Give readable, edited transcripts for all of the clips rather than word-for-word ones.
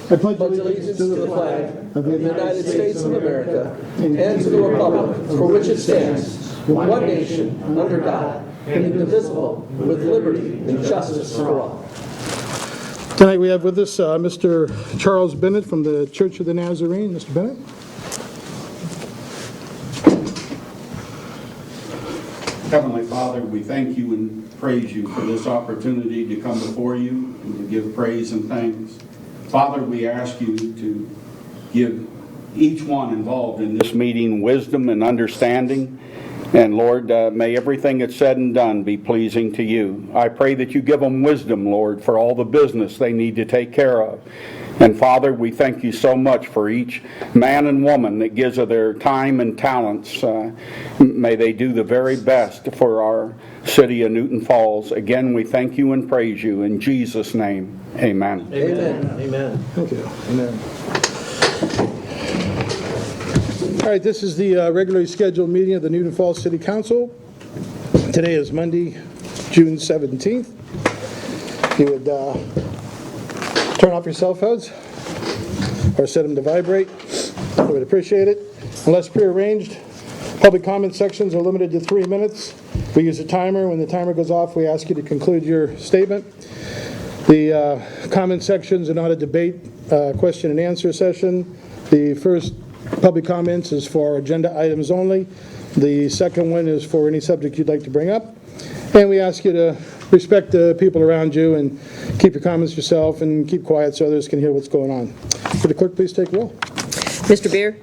I pledge allegiance to the flag of the United States of America and to the republic for which it stands, one nation, under God, indivisible, with liberty and justice for all. Tonight we have with us Mr. Charles Bennett from the Church of the Nazarene. Mr. Bennett. Heavenly Father, we thank you and praise you for this opportunity to come before you and to give praise and thanks. Father, we ask you to give each one involved in this meeting wisdom and understanding. And Lord, may everything that's said and done be pleasing to you. I pray that you give them wisdom, Lord, for all the business they need to take care of. And Father, we thank you so much for each man and woman that gives of their time and talents. May they do the very best for our city of Newton Falls. Again, we thank you and praise you. In Jesus' name, amen. Amen. Amen. Thank you. Amen. All right, this is the regularly scheduled meeting of the Newton Falls City Council. Today is Monday, June 17th. If you would turn off your cell phones or set them to vibrate, I would appreciate it. Unless prearranged, public comment sections are limited to 3 minutes. We use a timer. When the timer goes off, we ask you to conclude your statement. The comment sections are not a debate, question and answer session. The first public comments is for agenda items only. The second one is for any subject you'd like to bring up. And we ask you to respect the people around you and keep your comments yourself and keep quiet so others can hear what's going on. Would the clerk please take roll? Mr. Beer?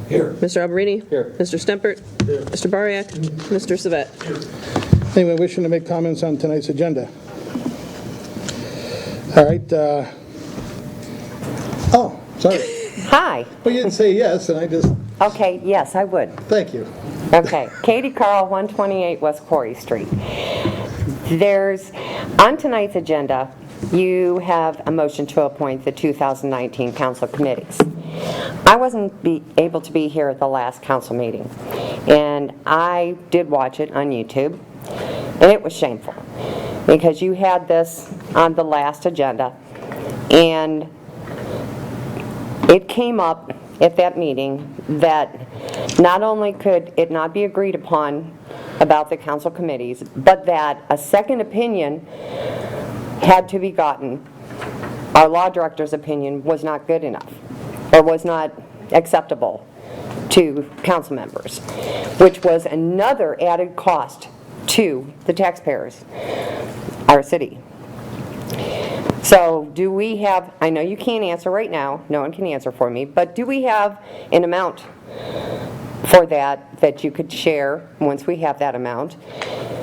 Here. Mr. Alberini? Here. Mr. Stempert? Here. Mr. Bariak? Mr. Savet? Anyone wishing to make comments on tonight's agenda? All right. Oh, sorry. Hi. Well, you didn't say yes, and I just, Okay, yes, I would. thank you. Okay. Katie Carl, 128 West Quarry Street. On tonight's agenda, you have a motion to appoint the 2019 council committees. I wasn't able to be here at the last council meeting, and I did watch it on YouTube, and it was shameful because you had this on the last agenda, and it came up at that meeting that not only could it not be agreed upon about the council committees, but that a second opinion had to be gotten. Our law director's opinion was not good enough, or was not acceptable to council members, which was another added cost to the taxpayers, our city. So do we have, I know you can't answer right now, no one can answer for me, but do we have an amount for that you could share once we have that amount?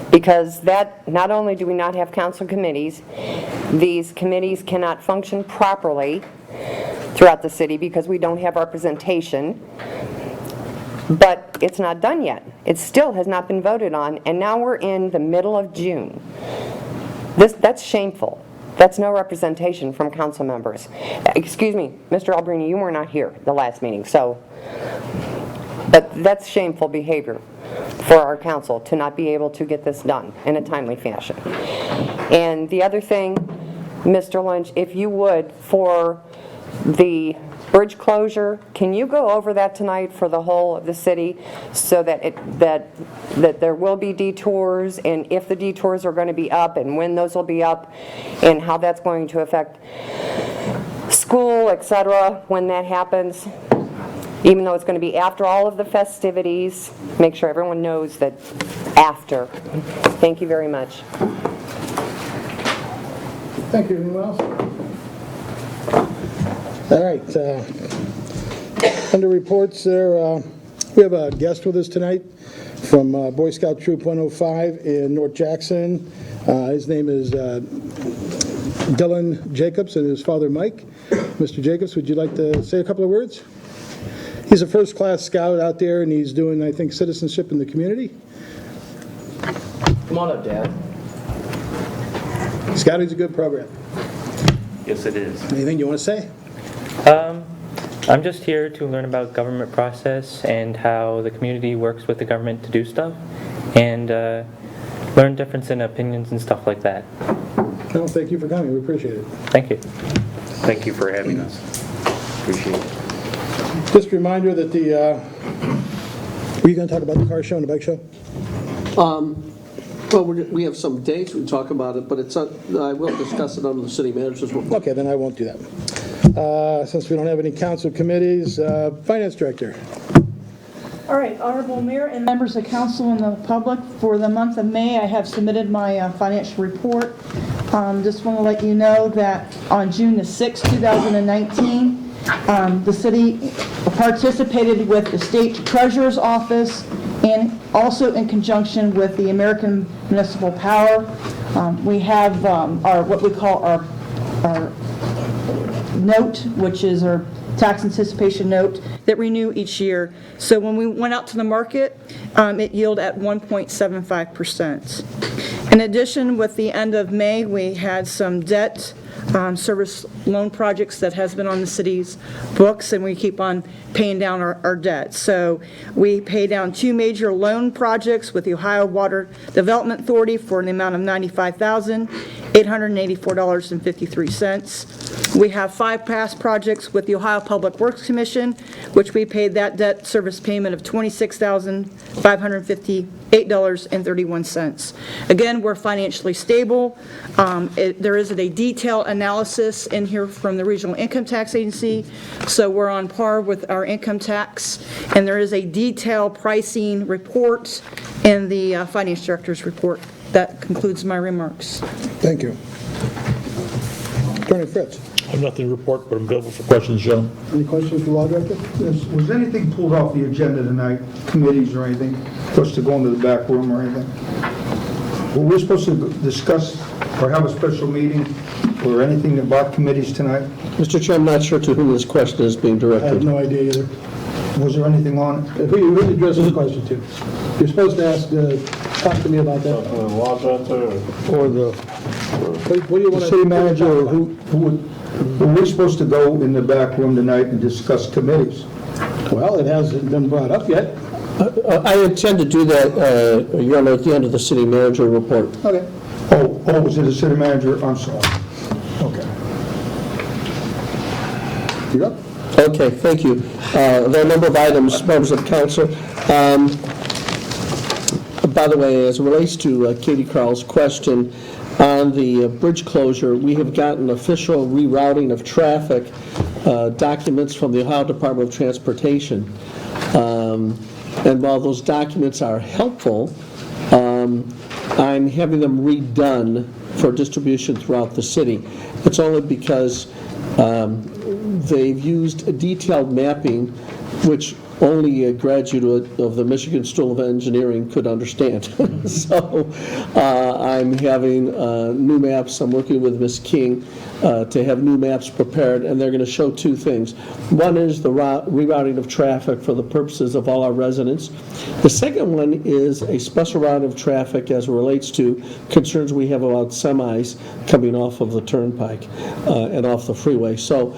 Because that, not only do we not have council committees, these committees cannot function properly throughout the city because we don't have representation, but it's not done yet. It still has not been voted on, and now we're in the middle of June. That's shameful. That's no representation from council members. Excuse me, Mr. Alberini, you were not here the last meeting, but that's shameful behavior for our council to not be able to get this done in a timely fashion. And the other thing, Mr. Lynch, if you would, for the bridge closure, can you go over that tonight for the whole of the city so that that there will be detours, and if the detours are going to be up and when those will be up and how that's going to affect school, etc. when that happens, even though it's going to be after all of the festivities. Make sure everyone knows that after. Thank you very much. Thank you. Anyone else? All right. Under reports there, we have a guest with us tonight from Boy Scout Troop 105 in North Jackson. His name is Dylan Jacobs and his father Mike. Mr. Jacobs, would you like to say a couple of words? He's a first-class scout out there, and he's doing, I think, citizenship in the community. Come on up, Dad. Scouting's a good program. Yes, it is. Anything you want to say? I'm just here to learn about government process and how the community works with the government to do stuff, and learn difference in opinions and stuff like that. No, thank you for coming. We appreciate it. Thank you. Thank you for having us. Appreciate it. Just a reminder that were you going to talk about the car show and the bike show? Well, we have some dates, we talk about it, but it's, I will discuss it under the city manager's report. Okay, then I won't do that. Since we don't have any council committees, Finance Director. All right, Honorable Mayor and members of council and the public, for the month of May, I have submitted my financial report. Just want to let you know that on June the 6th, 2019, the city participated with the State Treasurer's Office and also in conjunction with the American Municipal Power. We have our what we call our note, which is our tax anticipation note that renew each year. So when we went out to the market, it yielded at 1.75%. In addition, with the end of May, we had some debt service loan projects that has been on the city's books, and we keep on paying down our debt. So we pay down 2 major loan projects with the Ohio Water Development Authority for an amount of $95,884.53. We have 5 past projects with the Ohio Public Works Commission, which we paid that debt service payment of $26,558.31. Again, we're financially stable. There is a detailed analysis in here from the Regional Income Tax Agency, so we're on par with our income tax, and there is a detailed pricing report in the Finance Director's report. That concludes my remarks. Thank you. Attorney Fritz. I have nothing to report, but I'm available for questions, Joe. Any questions for Law Director? Yes. Was anything pulled off the agenda tonight, committees or anything, for us to go into the back room or anything? Were we supposed to discuss or have a special meeting or anything about committees tonight? Mr. Chair, I'm not sure to whom this question is being I have directed. no idea either. Was there anything on it? Who really addresses the question to? You're supposed to ask, talk to me about that. Or the, What do you want The to? city manager, or were we supposed to go in the back room tonight and discuss committees? Well, it hasn't been brought up yet. I intend to do that, Your Honor, at the end of the city manager report. Okay. Oh, was it the city manager? I'm sorry. Okay. You're up. Okay, thank you. There are a number of items, members of council. By the way, as it relates to Katie Carl's question on the bridge closure, we have gotten official rerouting of traffic documents from the Ohio Department of Transportation. And while those documents are helpful, I'm having them redone for distribution throughout the city. It's only because they've used a detailed mapping, which only a graduate of the Michigan School of Engineering could understand. So I'm having new maps. I'm working with Ms. King to have new maps prepared, and they're going to show 2 things. One is the rerouting of traffic for the purposes of all our residents. The second one is a special route of traffic as it relates to concerns we have about semis coming off of the turnpike and off the freeway. So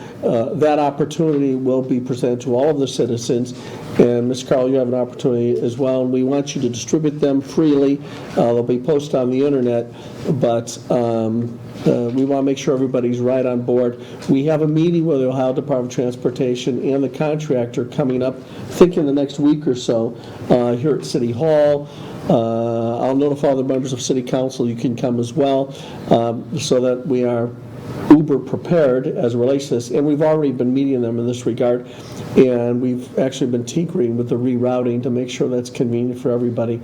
that opportunity will be presented to all of the citizens. And Ms. Carl, you have an opportunity as well, and we want you to distribute them freely. They'll be posted on the internet, but we want to make sure everybody's right on board. We have a meeting with the Ohio Department of Transportation and the contractor coming up, I think in the next week or so, here at City Hall. I'll notify the members of City Council, you can come as well, so that we are uber prepared as it relates to this, and we've already been meeting them in this regard, and we've actually been tinkering with the rerouting to make sure that's convenient for everybody.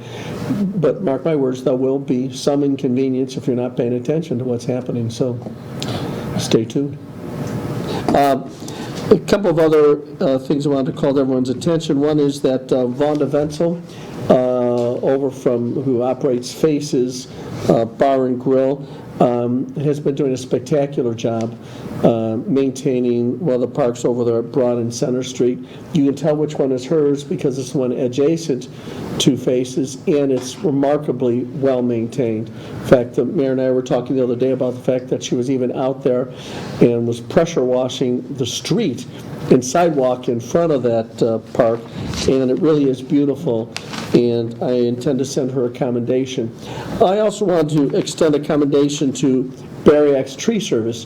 But mark my words, there will be some inconvenience if you're not paying attention to what's happening, so stay tuned. A couple of other things I wanted to call to everyone's attention. One is that Vonda Venzel, over from who operates Faces Bar and Grill, has been doing a spectacular job maintaining one of the parks over there at Broad and Center Street. You can tell which one is hers because it's the one adjacent to Faces, and it's remarkably well maintained. In fact, the mayor and I were talking the other day about the fact that she was even out there and was pressure washing the street and sidewalk in front of that park, and it really is beautiful, and I intend to send her a commendation. I also want to extend a commendation to Barry X Tree Service.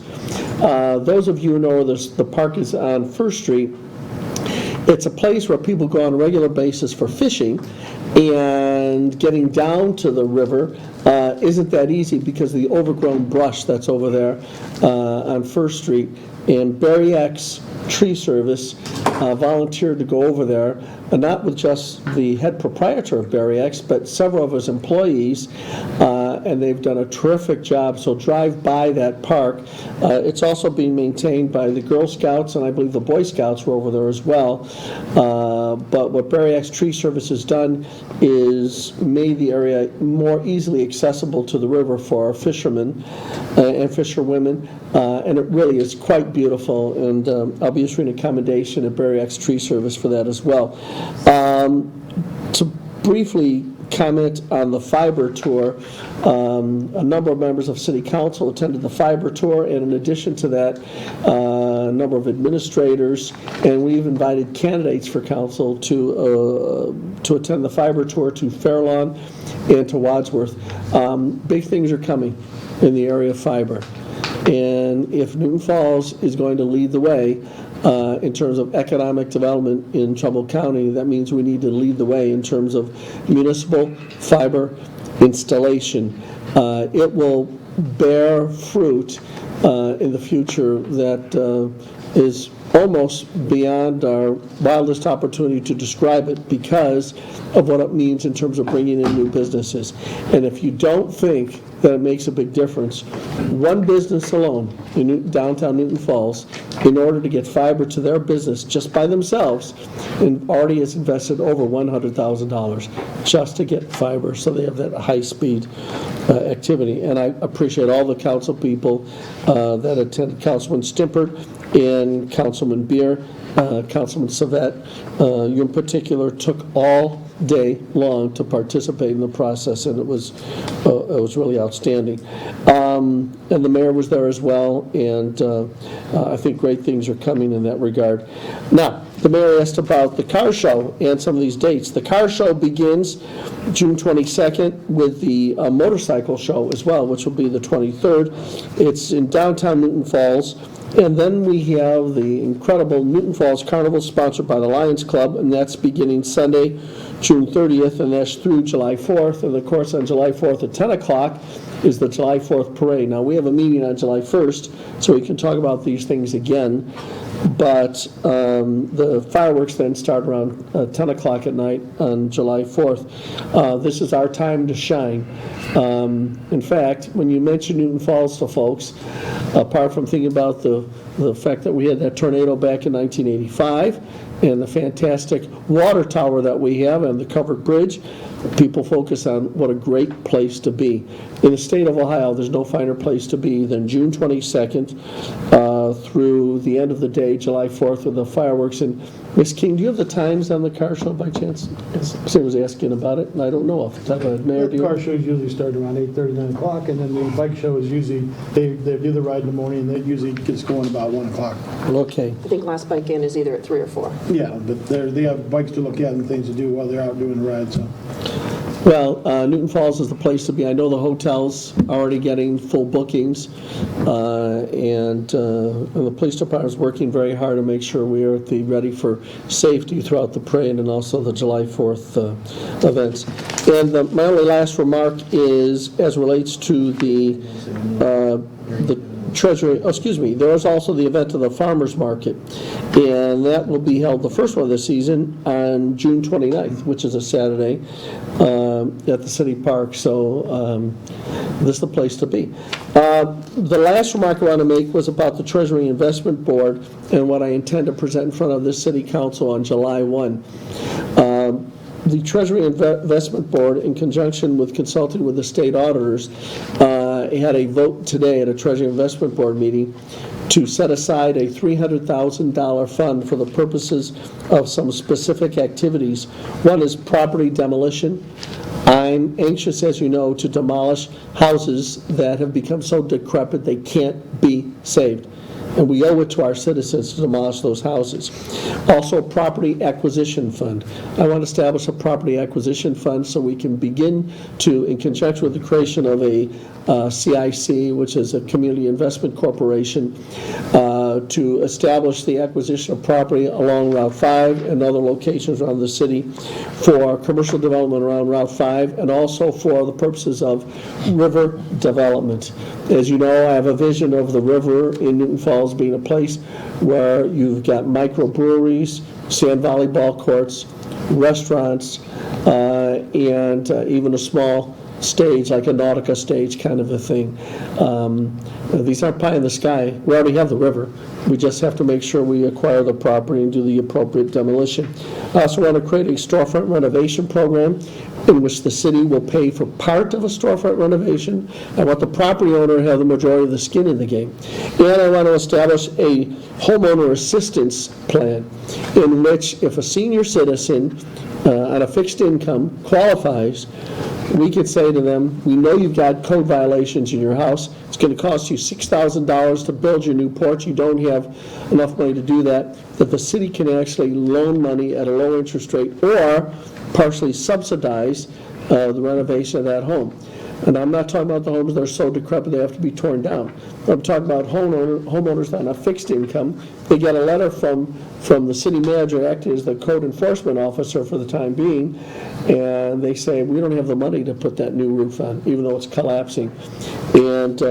Those of you who know the park is on First Street. It's a place where people go on a regular basis for fishing, and getting down to the river isn't that easy because of the overgrown brush that's over there on First Street. And Barry X Tree Service volunteered to go over there, not with just the head proprietor of Barry X, but several of his employees, and they've done a terrific job. So drive by that park. It's also being maintained by the Girl Scouts, and I believe the Boy Scouts were over there as well. But what Barry X Tree Service has done is made the area more easily accessible to the river for our fishermen and fisherwomen, and it really is quite beautiful, and I'll be issuing a commendation at Barry X Tree Service for that as well. To briefly comment on the fiber tour, a number of members of City Council attended the fiber tour, and in addition to that, a number of administrators, and we've invited candidates for council to attend the fiber tour to Fairlawn and to Wadsworth. Big things are coming in the area of fiber. And if Newton Falls is going to lead the way in terms of economic development in Trumbull County, that means we need to lead the way in terms of municipal fiber installation. It will bear fruit in the future that is almost beyond our wildest opportunity to describe it because of what it means in terms of bringing in new businesses. And if you don't think that it makes a big difference, one business alone in downtown Newton Falls, in order to get fiber to their business just by themselves, and already has invested over $100,000 just to get fiber, so they have that high-speed activity. And I appreciate all the council people that attended. Councilman Stimpert and Councilman Beer, Councilman Savet, you in particular took all day long to participate in the process, and it was really outstanding. And the mayor was there as well, and I think great things are coming in that regard. Now, the mayor asked about the car show and some of these dates. The car show begins June 22nd with the motorcycle show as well, which will be the 23rd. It's in downtown Newton Falls. And then we have the incredible Newton Falls Carnival sponsored by the Lions Club, and that's beginning Sunday, June 30th, and that's through July 4th. And of course, on July 4th at 10 o'clock is the July 4th parade. Now, we have a meeting on July 1st, so we can talk about these things again. But the fireworks then start around 10 o'clock at night on July 4th. This is our time to shine. In fact, when you mention Newton Falls to folks, apart from thinking about the fact that we had that tornado back in 1985 and the fantastic water tower that we have and the covered bridge, people focus on what a great place to be. In the state of Ohio, there's no finer place to be than June 22nd through the end of the day, July 4th, with the fireworks. And Ms. King, do you have the times on the car show by chance? Someone was asking about it, and I don't know off the top of my head. Mayor, do you? The car shows usually start around 8:30, 9 o'clock, and then the bike show is usually, they do the ride in the morning, and that usually gets going about 1 o'clock. Okay. I think last bike in is either at 3 or 4. Yeah, but they have bikes to look at and things to do while they're out doing the ride, so. Well, Newton Falls is the place to be. I know the hotels are already getting full bookings, and the police department is working very hard to make sure we are ready for safety throughout the parade and also the July 4th events. And my only last remark is as relates to the Treasury, there is also the event of the Farmers Market, and that will be held, the first one of the season, on June 29th, which is a Saturday, at the City Park, so this is the place to be. The last remark I want to make was about the Treasury Investment Board and what I intend to present in front of this City Council on July 1. The Treasury Investment Board, in conjunction with consulting with the state auditors, had a vote today at a Treasury Investment Board meeting to set aside a $300,000 fund for the purposes of some specific activities. One is property demolition. I'm anxious, as you know, to demolish houses that have become so decrepit they can't be saved. and we owe it to our citizens to demolish those houses. Also, property acquisition fund. I want to establish a property acquisition fund so we can begin to, in conjunction with the creation of a CIC, which is a Community Investment Corporation, to establish the acquisition of property along Route 5 and other locations around the city for commercial development around Route 5, and also for the purposes of river development. As you know, I have a vision of the river in Newton Falls being a place where you've got microbreweries, sand volleyball courts, restaurants, and even a small stage, like a Nautica stage kind of a thing. These aren't pie in the sky. We already have the river. We just have to make sure we acquire the property and do the appropriate demolition. I also want to create a storefront renovation program in which the city will pay for part of a storefront renovation. I want the property owner to have the majority of the skin in the game. And I want to establish a homeowner assistance plan in which if a senior citizen on a fixed income qualifies, we could say to them, we know you've got code violations in your house. It's going to cost you $6,000 to build your new porch. You don't have enough money to do that. That the city can actually loan money at a low interest rate or partially subsidize the renovation of that home. And I'm not talking about the homes that are so decrepit they have to be torn down. I'm talking about homeowners on a fixed income. They get a letter from the city manager acting as the code enforcement officer for the time being, and they say, we don't have the money to put that new roof on, even though it's collapsing. And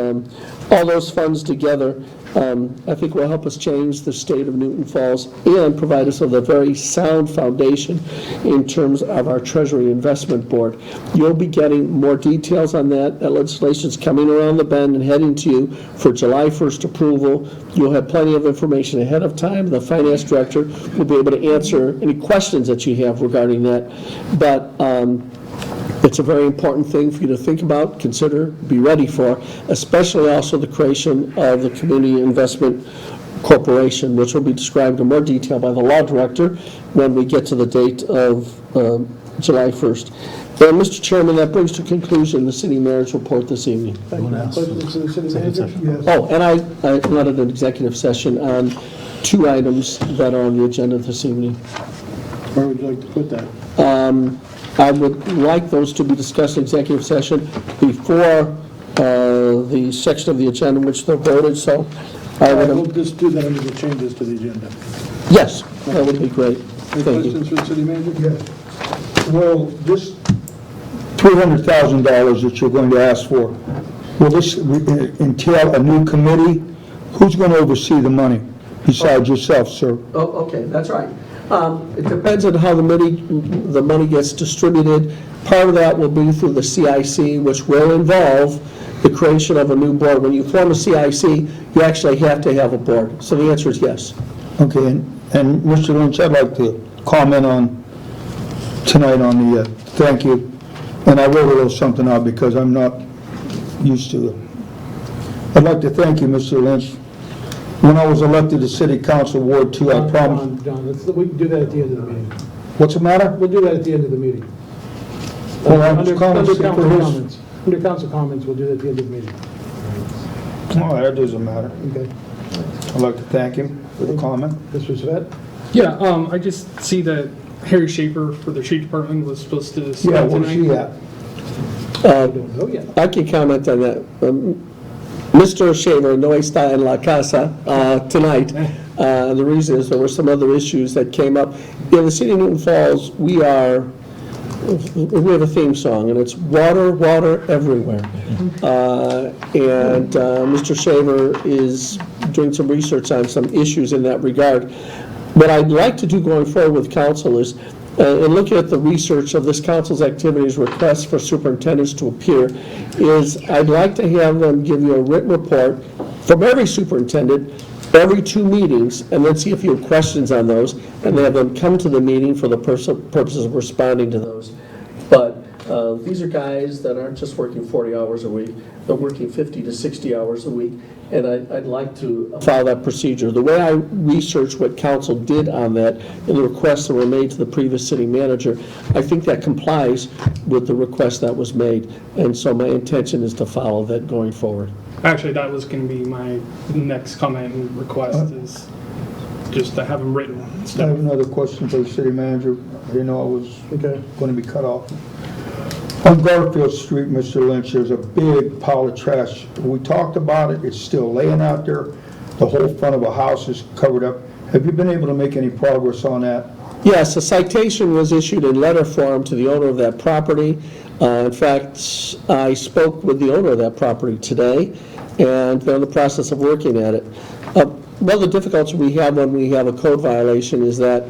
all those funds together, I think will help us change the state of Newton Falls and provide us with a very sound foundation in terms of our Treasury Investment Board. You'll be getting more details on that. That legislation's coming around the bend and heading to you for July 1st approval. You'll have plenty of information ahead of time. The finance director will be able to answer any questions that you have regarding that. But it's a very important thing for you to think about, consider, be ready for, especially also the creation of the Community Investment Corporation, which will be described in more detail by the law director when we get to the date of July 1st. And Mr. Chairman, that brings to conclusion the city manager's report this evening. Thank you. Questions to the city manager? Yes. Oh, and I wanted an executive session on 2 items that are on the agenda this evening. Where would you like to put that? I would like those to be discussed in executive session before the section of the agenda in which they're voted, so I We'll would, just do that under the changes to the agenda. yes, that would be great. Any Thank you. questions for the city manager? Yes. Well, this $300,000 that you're going to ask for, will this entail a new committee? Who's going to oversee the money besides yourself, sir? Oh, okay, that's right. It depends on how the money gets distributed. Part of that will be through the CIC, which will involve the creation of a new board. When you form a CIC, you actually have to have a board. So the answer is yes. Okay, and Mr. Lynch, I'd like to comment on tonight on the, thank you. And I wrote a little something out because I'm not used to it. I'd like to thank you, Mr. Lynch. When I was elected to City Council Ward 2, I promised... John, we can do that at the end of the meeting. What's the matter? We'll do that at the end of the meeting. Well, I'm Under just calling to see council for his... comments. Under council comments, we'll do that at the end of the meeting. Oh, that doesn't matter. Okay. I'd like to thank him for the comment. Mr. Svet? Yeah, I just see that Harry Schaefer for the street department was supposed to Yeah, speak where's tonight. he at? I don't know yet. I can comment on that. Mr. Shaver no está en la casa tonight. The reason is there were some other issues that came up. In the city of Newton Falls, we have a theme song, and it's water, water everywhere. And Mr. Shaver is doing some research on some issues in that regard. What I'd like to do going forward with council is, in looking at the research of this council's activities, requests for superintendents to appear, is I'd like to have them give you a written report from every superintendent every 2 meetings, and then see if you have questions on those, and have them come to the meeting for the purposes of responding to those. But these are guys that aren't just working 40 hours a week, they're working 50 to 60 hours a week, and I'd like to follow that procedure. The way I researched what council did on that and the requests that were made to the previous city manager, I think that complies with the request that was made, and so my intention is to follow that going forward. Actually, that was going to be my next comment and request is just to have them written. I instead have of- another question for the city manager. I didn't know I was Okay. going to be cut off. On Garfield Street, Mr. Lynch, there's a big pile of trash. We talked about it, it's still laying out there. The whole front of a house is covered up. Have you been able to make any progress on that? Yes, a citation was issued in letter form to the owner of that property. In fact, I spoke with the owner of that property today, and they're in the process of working at it. One of the difficulties we have when we have a code violation is that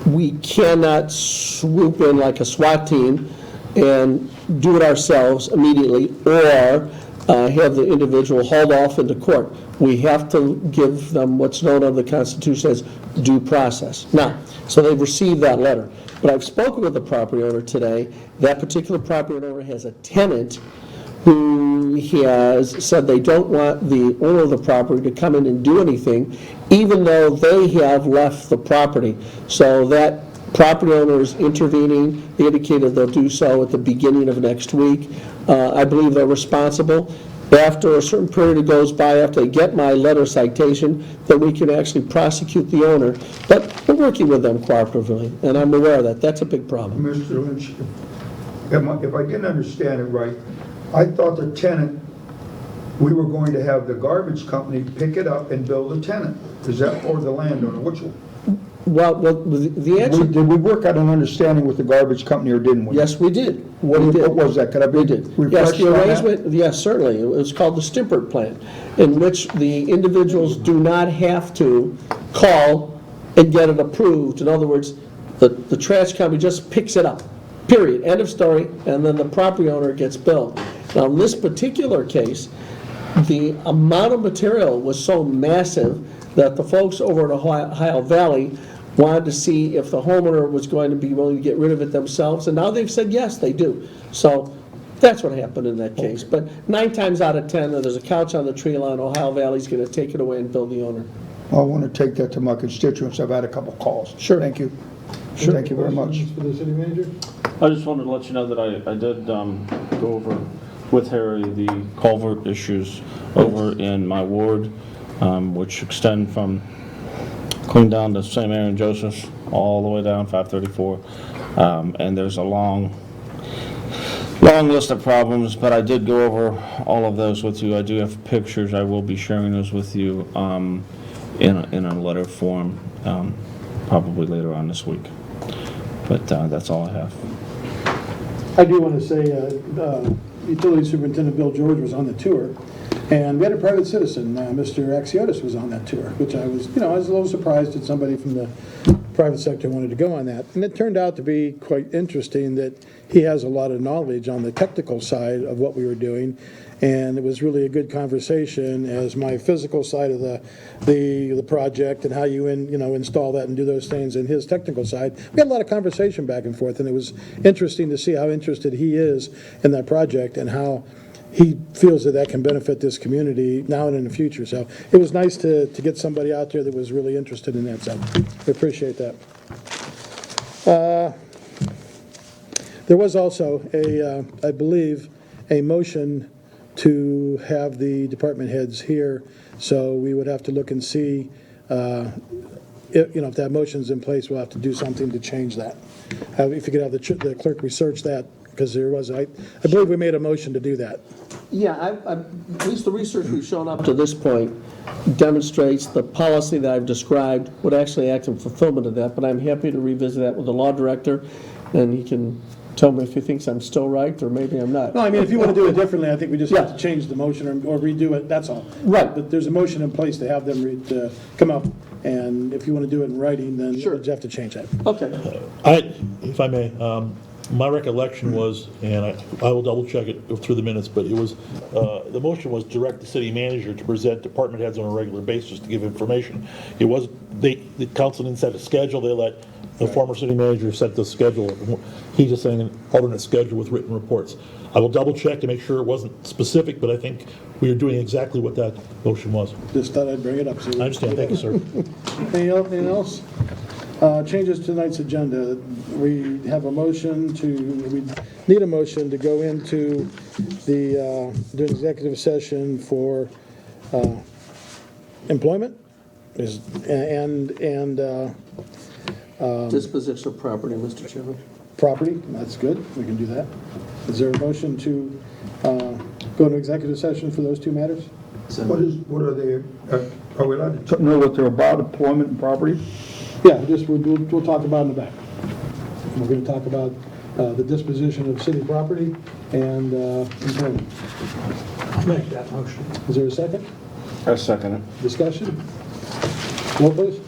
we cannot swoop in like a SWAT team and do it ourselves immediately, or have the individual hauled off into court. We have to give them what's known under the Constitution as due process. Now, so they've received that letter. But I've spoken with the property owner today. That particular property owner has a tenant who has said they don't want the owner of the property to come in and do anything, even though they have left the property. So that property owner is intervening. They indicated they'll do so at the beginning of next week. I believe they're responsible. After a certain period goes by, after they get my letter citation, then we can actually prosecute the owner. But we're working with them cooperatively, and I'm aware of that. That's a big problem. Mr. Lynch, if I didn't understand it right, I thought the tenant, we were going to have the garbage company pick it up and bill the tenant. Is that, or the landowner? Which one? Well, the answer, Did we work out an understanding with the garbage company or didn't we? yes, we did. What We did. was that? Could I be We did. Yes, refreshed the on that? arrangement, yes, certainly. It was called the Stimpert Plan, in which the individuals do not have to call and get it approved. In other words, the trash company just picks it up, period, end of story, and then the property owner gets billed. Now, in this particular case, the amount of material was so massive that the folks over at Ohio Valley wanted to see if the homeowner was going to be willing to get rid of it themselves, and now they've said yes, they do. So that's what happened in that case. But 9 times out of 10, there's a couch on the tree line, Ohio Valley's going to take it away and bill the owner. I want to take that to my constituents. I've had a couple calls. Sure. Thank you. Thank you very much. Questions for the city manager? I just wanted to let you know that I did go over with Harry the culvert issues over in my ward, which extend from clean down to St. Mary and Joseph's, all the way down 534. And there's a long list of problems, but I did go over all of those with you. I do have pictures. I will be sharing those with you in a letter form, probably later on this week. But that's all I have. I do want to say, Utility Superintendent Bill George was on the tour, and we had a private citizen, Mr. Axiotis, was on that tour, which I was a little surprised that somebody from the private sector wanted to go on that. And it turned out to be quite interesting that he has a lot of knowledge on the technical side of what we were doing, and it was really a good conversation as my physical side of the project and how you install that and do those things, and his technical side. We had a lot of conversation back and forth, and it was interesting to see how interested he is in that project and how he feels that can benefit this community now and in the future. So it was nice to get somebody out there that was really interested in that. So we appreciate that. There was also I believe, a motion to have the department heads here. So we would have to look and see, if that motion's in place, we'll have to do something to change that. If you could have the clerk research that, because there was, I believe we made a motion to do that. Yeah, at least the research we've shown up to this point demonstrates the policy that I've described would actually act in fulfillment of that, but I'm happy to revisit that with the law director, and he can tell me if he thinks I'm still right, or maybe I'm not. No, I mean, if you want to do it differently, I think we just have Yeah. to change the motion or redo it, that's all. Right. But there's a motion in place to have them come up, and if you want to do it in writing, then Sure. you have to change that. Okay. If I may, my recollection was, and I will double check it through the minutes, but it was, the motion was direct the city manager to present department heads on a regular basis to give information. It was, the council didn't set a schedule, they let the former city manager set the schedule. He's just saying an alternate schedule with written reports. I will double check to make sure it wasn't specific, but I think we are doing exactly what that motion was. Just thought I'd bring it up. I understand, thank you, sir. Anything else? Changes to tonight's agenda. We have a motion we need a motion to go into the executive session for employment and Disposition of property, Mr. Chairman. property. That's good. We can do that. Is there a motion to go into executive session for those two matters? What are they, are we allowed to know what they're about, employment and property? Yeah, we'll talk about in the back. We're going to talk about the disposition of city property and employment. Make that motion. Is there a second? I second it. Discussion? Roll, please.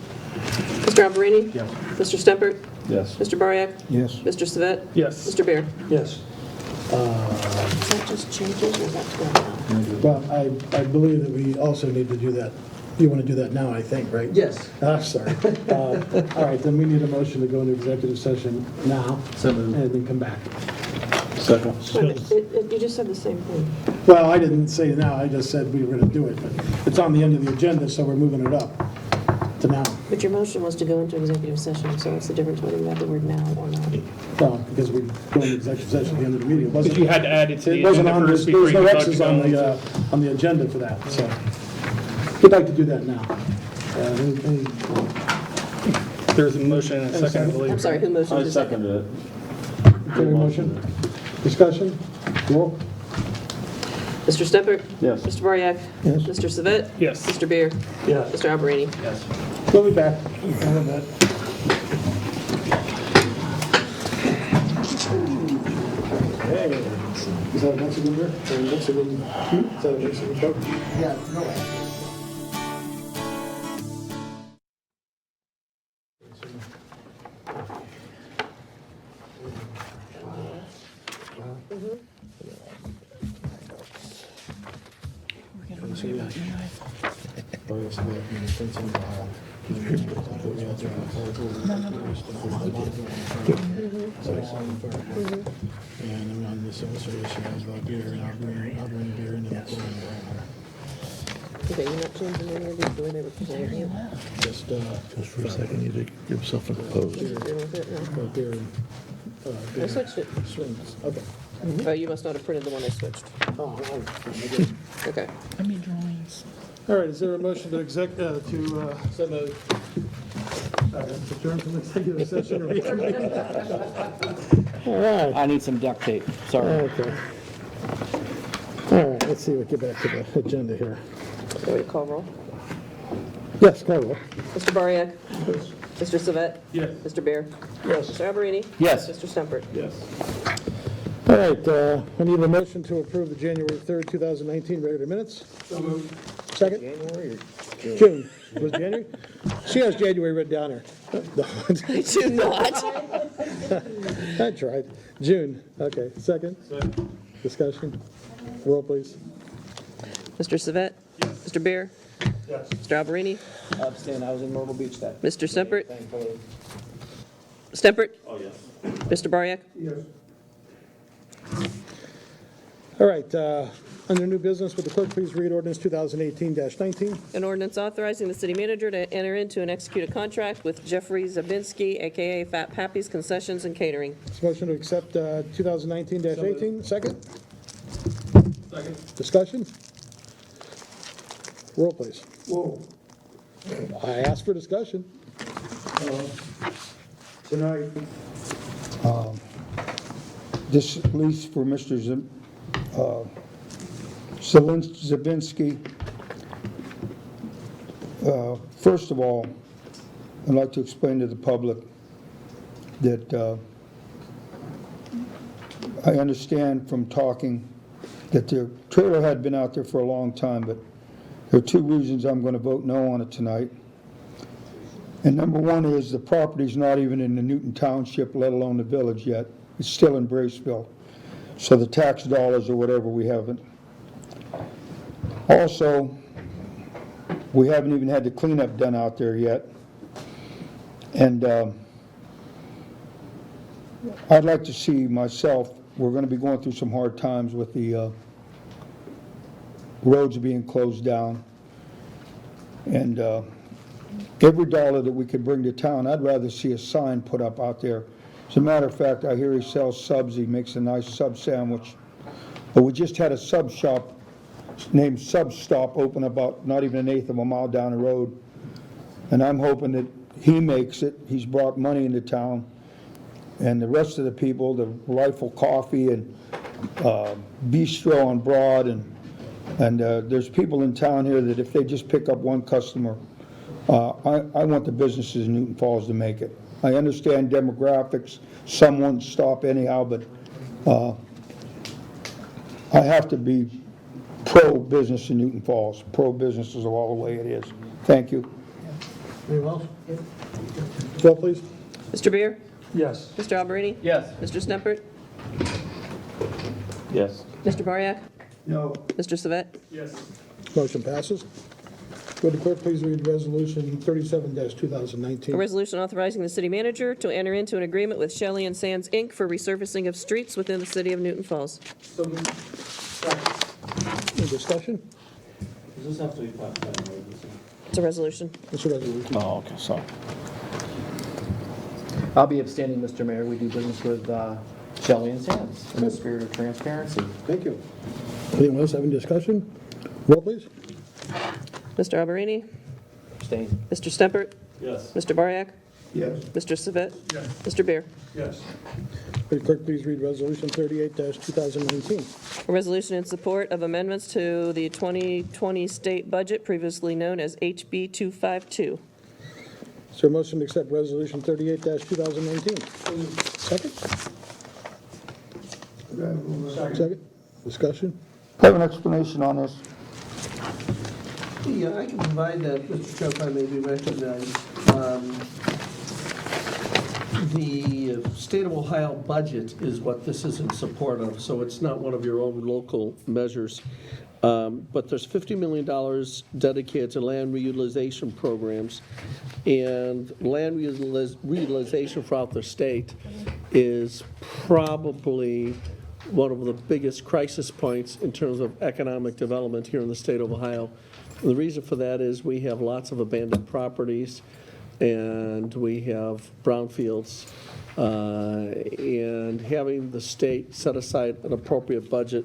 Mr. Alberini? Yes. Mr. Stumpert? Yes. Mr. Bariak? Yes. Mr. Savet? Yes. Mr. Beer? Yes. Is that just changes or is that to go now? Well, I believe that we also need to do that. You want to do that now, I think, right? Yes. I'm sorry. All right, then we need a motion to go into executive session now and then come back. Second. Wait a minute, you just said the same thing. Well, I didn't say now, I just said we were going to do it, but it's on the end of the agenda, so we're moving it up to now. But your motion was to go into executive session, so what's the difference whether you have the word now or not? Well, because we go into executive session at the end of the meeting. It wasn't- Because you had to add it to the It wasn't agenda on, first there before was you no could vote to X's go on into. the agenda for that, so. We'd like to do that now. There's a motion and a second, I believe. I'm sorry, who motioned I to second? seconded it. Any motion? Discussion? Roll? Mr. Stumpert? Yes. Mr. Bariak? Yes. Mr. Savet? Yes. Mr. Beer? Yes. Mr. Alberini? We'll be back. In a bit. Is that a Mexican beer? Or a Mexican? Is that a Mexican Coke? Yeah, no. And I'm on this also issue as well, beer, and I'll bring beer into the pouring. Okay, you're not changing any of these the way they were presented to you? Just For a second, you need to give yourself a pose. You're dealing with it? No. beer and, I beer switched it. swings. Okay. Oh, you must not have printed the one I switched. Oh, I did. Okay. All right, is there a motion to send a, adjourn from executive session or reconvene? All right, I need some duct tape, sorry. okay. All right, let's see, we'll get back to the agenda here. So we call roll. Yes, call roll. Mr. Bariak? Mr. Savet? Yes. Mr. Beer? Yes. Mr. Alberini? Yes. Mr. Stumpert? Yes. All right, I need a motion to approve the January 3rd, 2019 regular minutes. Second? January or June. Was it January? She has January written down here. I do not. I tried. June, okay. Second? Discussion? Roll, please. Mr. Savet? Mr. Beer? Yes. Mr. Alberini? abstain, I was in Myrtle Beach that Mr. Stumpert? thankfully. Stumpert? Oh, yes. Mr. Bariak? Yes. All right, under new business, would the clerk please read ordinance 2018-19? An ordinance authorizing the city manager to enter into and execute a contract with Jeffrey Zabinski, AKA Fat Pappy's Concessions and Catering. Is motion to accept 2019-18? Second? Second. Discussion? Roll, please. Whoa. I asked for discussion. Tonight, this lease for Mr. Zabinski. First of all, I'd like to explain to the public that I understand from talking that the trailer had been out there for a long time, but there are two reasons I'm going to vote no on it tonight. And number one is the property's not even in the Newton Township, let alone the village yet. It's still in Braceville. So the tax dollars or whatever, we haven't. Also, we haven't even had the cleanup done out there yet. And I'd like to see myself, we're going to be going through some hard times with the roads being closed down. And every dollar that we could bring to town, I'd rather see a sign put up out there. As a matter of fact, I hear he sells subs, he makes a nice sub sandwich. But we just had a sub shop named Sub Stop open about not even an eighth of a mile down the road. And I'm hoping that he makes it. He's brought money into town. And the rest of the people, the Rifle Coffee and Bistro on Broad, and there's people in town here that if they just pick up one customer, I want the businesses in Newton Falls to make it. I understand demographics, some won't stop anyhow, but I have to be pro-business in Newton Falls. Pro-business is all the way it is. Thank you. Anyone else? Vote, please. Mr. Beer? Yes. Mr. Alberini? Yes. Mr. Stumpert? Yes. Mr. Bariak? No. Mr. Savet? Yes. Motion passes. Would the clerk please read Resolution 37-2019? A resolution authorizing the city manager to enter into an agreement with Shelley and Sands, Inc. for resurfacing of streets within the city of Newton Falls. Any discussion? Does this have to be passed by emergency? It's a resolution. It's a resolution. Oh, okay, sorry. I'll be abstaining, Mr. Mayor. We do business with Shelley and Sands in the spirit of transparency. Thank you. Anyone else having discussion? Roll, please. Mr. Alberini? Abstain. Mr. Stumpert? Yes. Mr. Bariak? Yes. Mr. Savet? Yes. Mr. Beer? Yes. Would the clerk please read Resolution 38-2019? A resolution in support of amendments to the 2020 state budget, previously known as HB 252. Is there a motion to accept Resolution 38-2019? Second? Second. Discussion? I have an explanation on this. Yeah, I can provide that, Mr. Chair, if I may be recognized. The state of Ohio budget is what this is in support of, so it's not one of your own local measures. But there's $50 million dedicated to land reutilization programs, and land reutilization throughout the state is probably one of the biggest crisis points in terms of economic development here in the state of Ohio. And the reason for that is we have lots of abandoned properties, and we have brownfields, and having the state set aside an appropriate budget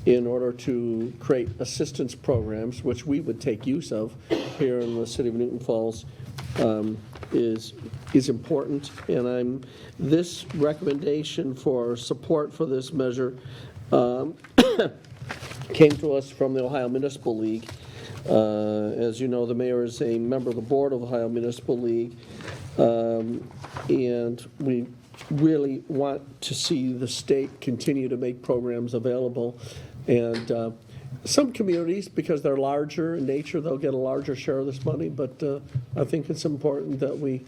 in order to create assistance programs, which we would take use of here in the city of Newton Falls, is important. And this recommendation for support for this measure came to us from the Ohio Municipal League. As you know, the mayor is a member of the board of the Ohio Municipal League, and we really want to see the state continue to make programs available. And some communities, because they're larger in nature, they'll get a larger share of this money, but I think it's important that we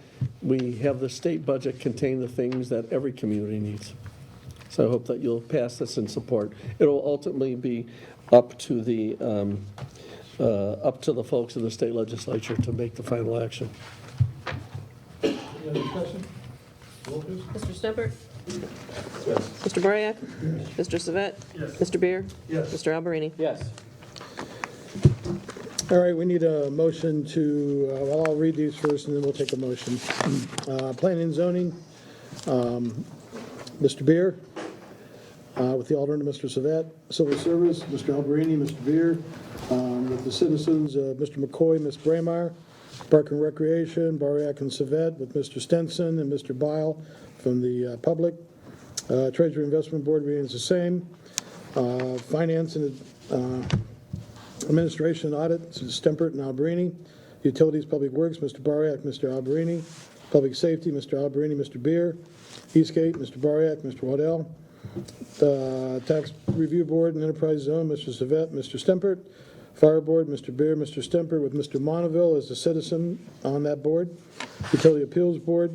have the state budget contain the things that every community needs. So I hope that you'll pass this in support. It'll ultimately be up to the folks in the state legislature to make the final action. Any other discussion? Roll, please. Mr. Stumpert? Mr. Bariak? Mr. Savet? Yes. Mr. Beer? Yes. Mr. Alberini? Yes. All right, we need a motion to, well, I'll read these first and then we'll take a motion. Planning and zoning, Mr. Beer, with the alternate, Mr. Savet. Civil service, Mr. Alberini, Mr. Beer. With the citizens, Mr. McCoy, Ms. Braemar. Park and Recreation, Bariak and Savet, with Mr. Stenson and Mr. Bile from the public. Treasury Investment Board remains the same. Finance and Administration Audit, Stumpert and Alberini. Utilities, Public Works, Mr. Bariak, Mr. Alberini. Public Safety, Mr. Alberini, Mr. Beer. Eastgate, Mr. Bariak, Mr. Waddell. Tax Review Board and Enterprise Zone, Mr. Savet, Mr. Stumpert. Fire Board, Mr. Beer, Mr. Stumpert, with Mr. Monaville as a citizen on that board. Utility Appeals Board,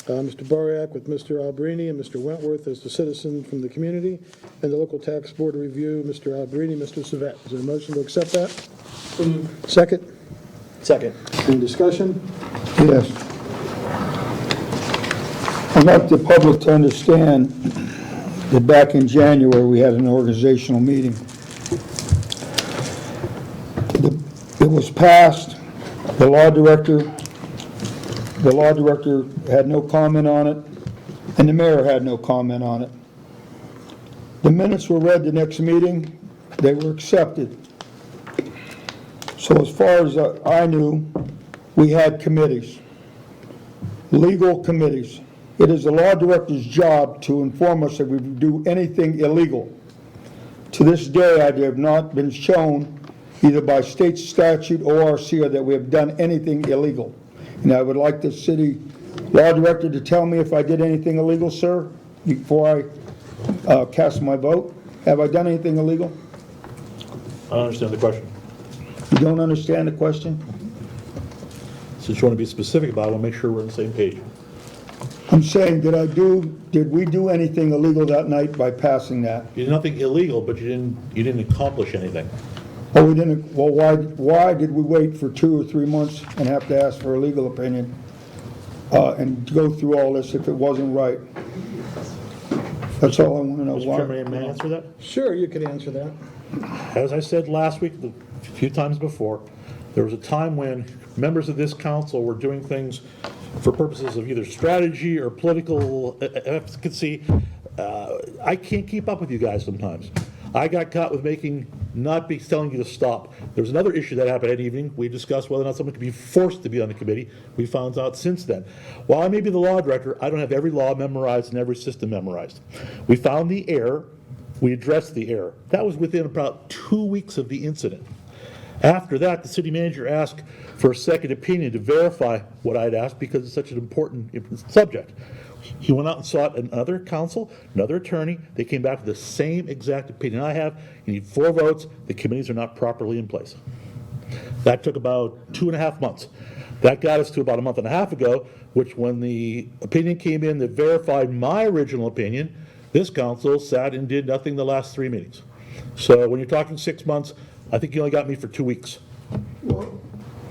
Mr. Bariak with Mr. Alberini and Mr. Wentworth as the citizen from the community. And the Local Tax Board Review, Mr. Alberini, Mr. Savet. Is there a motion to accept that? Second? Second. Any discussion? Yes. I'd like the public to understand that back in January, we had an organizational meeting. It was passed, the law director the law director had no comment on it, and the mayor had no comment on it. The minutes were read the next meeting, they were accepted. So as far as I knew, we had committees, legal committees. It is the law director's job to inform us if we do anything illegal. To this day, I have not been shown, either by state statute or ORC, that we have done anything illegal. And I would like the city law director to tell me if I did anything illegal, sir, before I cast my vote. Have I done anything illegal? I don't understand the question. You don't understand the question? Since you want to be specific about it, I want to make sure we're on the same page. I'm saying, did we do anything illegal that night by passing that? You did nothing illegal, but you didn't accomplish anything. Oh, we didn't, well, why did we wait for 2 or 3 months and have to ask for a legal opinion and go through all this if it wasn't right? That's all I want to know. Mr. Chairman, may I answer that? Sure, you could answer that. As I said last week, a few times before, there was a time when members of this council were doing things for purposes of either strategy or political efficacy. I can't keep up with you guys sometimes. I got caught with not telling you to stop. There was another issue that happened that evening. We discussed whether or not someone could be forced to be on the committee. We found out since then. While I may be the law director, I don't have every law memorized and every system memorized. We found the error. We addressed the error. That was within about 2 weeks of the incident. After that, the city manager asked for a second opinion to verify what I'd asked because it's such an important subject. He went out and sought another counsel, another attorney. They came back with the same exact opinion I have. You need 4 votes. The committees are not properly in place. That took about 2.5 months. That got us to about a month and a half ago, which when the opinion came in that verified my original opinion, this council sat and did nothing the last 3 meetings. So when you're talking 6 months, I think you only got me for 2 weeks. Well,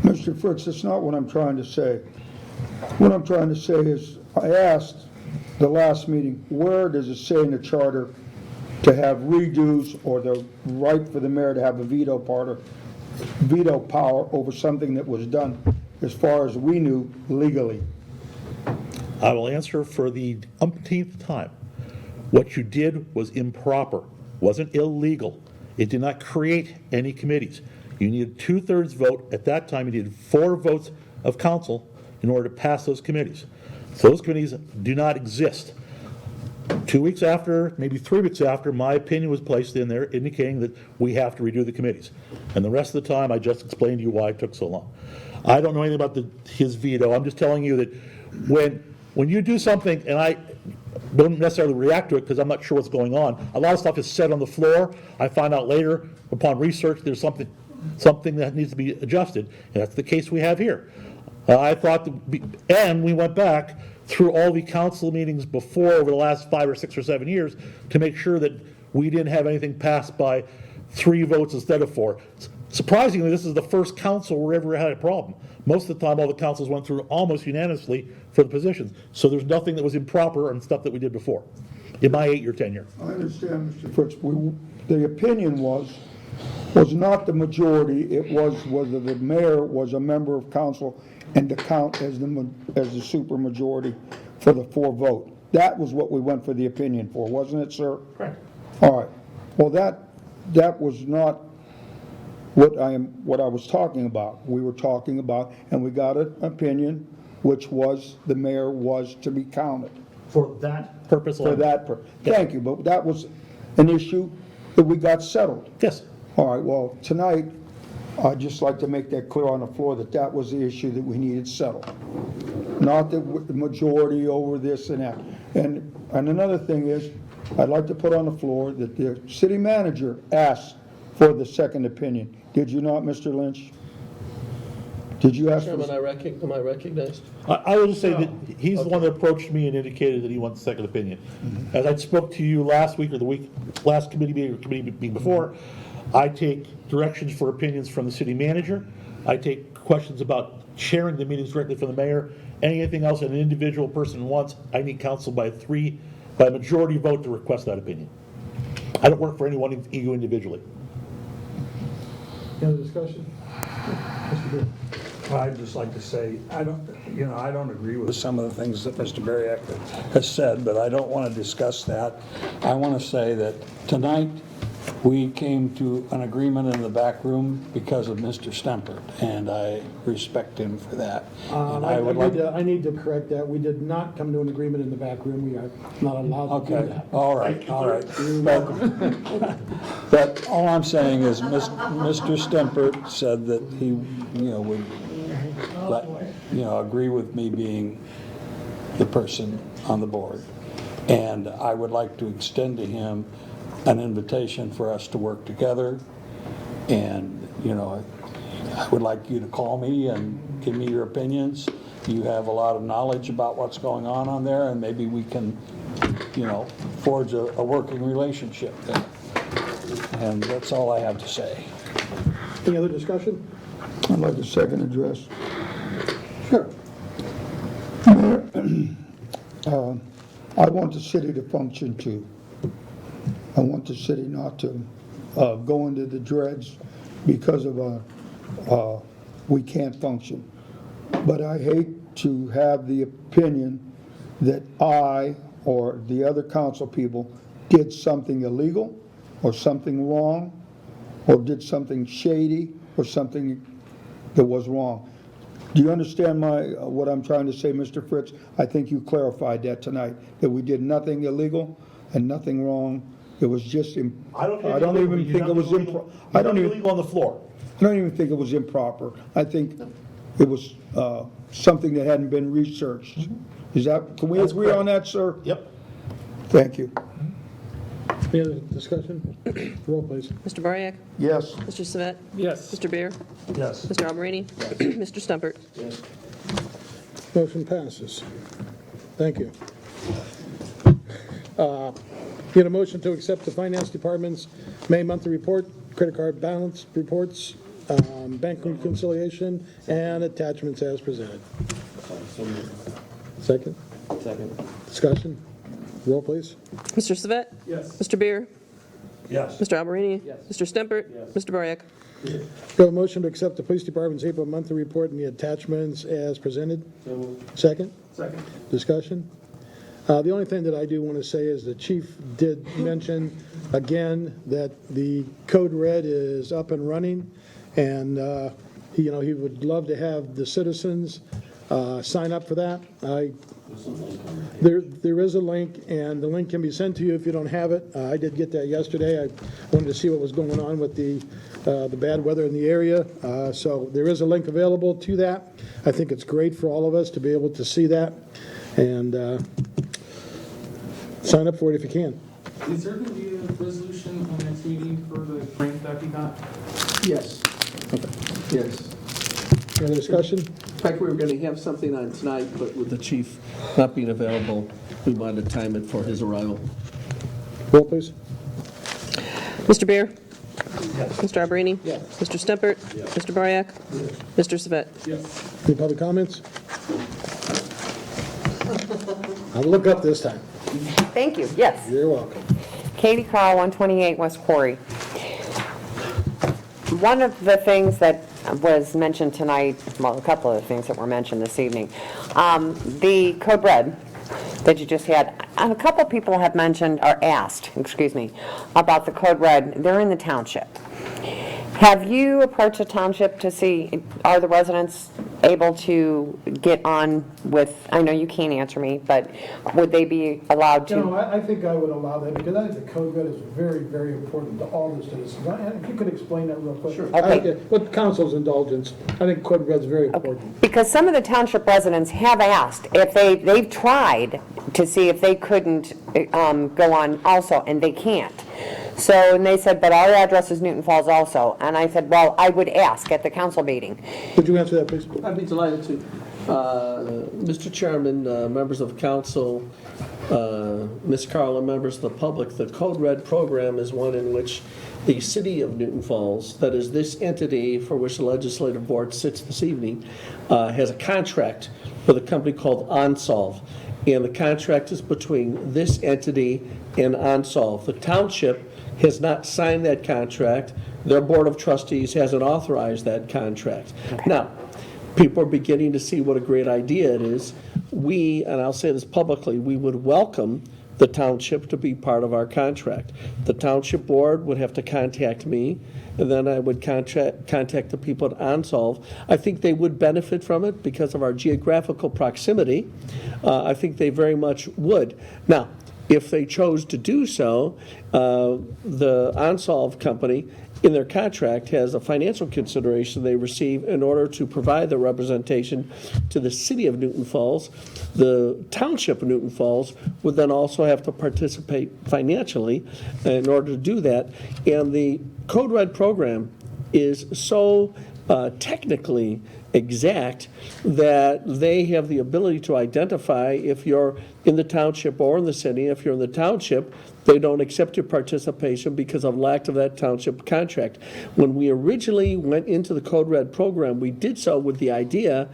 Mr. Fritz, that's not what I'm trying to say. What I'm trying to say is, I asked the last meeting, where does it say in the charter to have redos or the right for the mayor to have a veto power over something that was done, as far as we knew, legally? I will answer for the umpteenth time. What you did was improper, wasn't illegal. It did not create any committees. You needed 2/3 vote. At that time, you needed 4 votes of council in order to pass those committees. So those committees do not exist. 2 weeks after, maybe 3 weeks after, my opinion was placed in there indicating that we have to redo the committees. And the rest of the time, I just explained to you why it took so long. I don't know anything about his veto. I'm just telling you that when you do something, and I don't necessarily react to it because I'm not sure what's going on. A lot of stuff is said on the floor. I find out later, upon research, there's something that needs to be adjusted, and that's the case we have here. I thought, and we went back through all the council meetings before over the last 5 or 6 or 7 years to make sure that we didn't have anything passed by 3 votes instead of 4. Surprisingly, this is the first council where we ever had a problem. Most of the time, all the councils went through almost unanimously for the positions. So there's nothing that was improper and stuff that we did before in my 8-year tenure. I understand, Mr. Fritz. The opinion was not the majority. It was whether the mayor was a member of council and to count as the supermajority for the 4 vote. That was what we went for the opinion for, wasn't it, sir? Correct. All right. Well, that was not what I was talking about. We were talking about, and we got an opinion, which was the mayor was to be counted. For that purpose alone? For that purpose. Thank you, but that was an issue that we got settled. Yes. All right, well, tonight, I'd just like to make that clear on the floor that that was the issue that we needed settled. Not the majority over this and that. And another thing is, I'd like to put on the floor that the city manager asked for the second opinion. Did you not, Mr. Lynch? Did you ask for? Chairman, am I recognized? I will just say that he's the one that approached me and indicated that he wants a second opinion. As I spoke to you last week or last committee meeting before, I take directions for opinions from the city manager. I take questions about chairing the meetings directly from the mayor. Anything else an individual person wants, I need council by a majority vote to request that opinion. I don't work for any one ego individually. Any other discussion? Mr. Beer. I'd just like to say, I don't agree with some of the things that Mr. Bariak has said, but I don't want to discuss that. I want to say that tonight, we came to an agreement in the back room because of Mr. Stempert, and I respect him for that. And I need to correct that. We did not come to an agreement in the back room. We are not allowed to do Okay, that. all right. You're welcome. But all I'm saying is Mr. Stempert said that he, would agree with me being the person on the board. And I would like to extend to him an invitation for us to work together. And, I would like you to call me and give me your opinions. You have a lot of knowledge about what's going on there, and maybe we can, forge a working relationship there. And that's all I have to say. Any other discussion? I'd like a second address. Sure. I want the city to function too. I want the city not to go into the dregs because of we can't function. But I hate to have the opinion that I or the other council people did something illegal or something wrong or did something shady or something that was wrong. Do you understand what I'm trying to say, Mr. Fritz? I think you clarified that tonight, that we did nothing illegal and nothing wrong. It was just, I don't even think it was improper. I don't even on the floor. I don't even think it was improper. I think it was something that hadn't been researched. Can we agree on that, sir? Yep. Thank you. Any other discussion? Roll, please. Mr. Bariak? Yes. Mr. Savet? Yes. Mr. Beer? Yes. Mr. Alberini? Mr. Stumpert? Motion passes. Thank you. Get a motion to accept the Finance Department's May monthly report, credit card balance reports, bank reconciliation, and attachments as presented. Second? Second. Discussion? Roll, please. Mr. Savet? Yes. Mr. Beer? Yes. Mr. Alberini? Yes. Mr. Stumpert? Mr. Bariak? We have a motion to accept the Police Department's April monthly report and the attachments as presented. Second? Second. Discussion? The only thing that I do want to say is the chief did mention again that the Code Red is up and running, and he would love to have the citizens sign up for that. There is a link, and the link can be sent to you if you don't have it. I did get that yesterday. I wanted to see what was going on with the bad weather in the area. So there is a link available to that. I think it's great for all of us to be able to see that, and sign up for it if you can. Is there going to be a resolution on next meeting for the grant that we got? Yes. Yes. Any other discussion? In fact, we were going to have something on tonight, but with the chief not being available, we wanted to time it for his arrival. Roll, please. Mr. Beer? Mr. Alberini? Mr. Stumpert? Mr. Bariak? Mr. Savet? Yes. Any public comments? I'll look up this time. Thank you, yes. You're welcome. Katie Carl, 128 West Quarry. One of the things that was mentioned tonight, well, a couple of the things that were mentioned this evening, the Code Red that you just had, and a couple of people have mentioned, or asked, about the Code Red. They're in the township. Have you approached the township to see, are the residents able to get on with, I know you can't answer me, but would they be allowed to? I think I would allow that, because I think the Code Red is very, very important to all the citizens. If you could explain that real quick. Sure. Okay. With council's indulgence, I think Code Red's very important. Because some of the township residents have asked if they've tried to see if they couldn't go on also, and they can't. So, and they said, but our address is Newton Falls also. And I said, well, I would ask at the council meeting. Would you answer that, please? I'd be delighted to. Mr. Chairman, members of council, Ms. Carl, and members of the public, the Code Red program is one in which the city of Newton Falls, that is this entity for which the legislative board sits this evening, has a contract with a company called OnSolve. And the contract is between this entity and OnSolve. The township has not signed that contract. Their board of trustees hasn't authorized that contract. Now, people are beginning to see what a great idea it is. We, and I'll say this publicly, we would welcome the township to be part of our contract. The township board would have to contact me, and then I would contact the people at Onsolve. I think they would benefit from it because of our geographical proximity. I think they very much would. Now, if they chose to do so, the Onsolve company in their contract has a financial consideration they receive in order to provide the representation to the city of Newton Falls. The township of Newton Falls would then also have to participate financially in order to do that. And the Code Red program is so technically exact that they have the ability to identify if you're in the township or in the city. If you're in the township, they don't accept your participation because of lack of that township contract. When we originally went into the Code Red program, we did so with the idea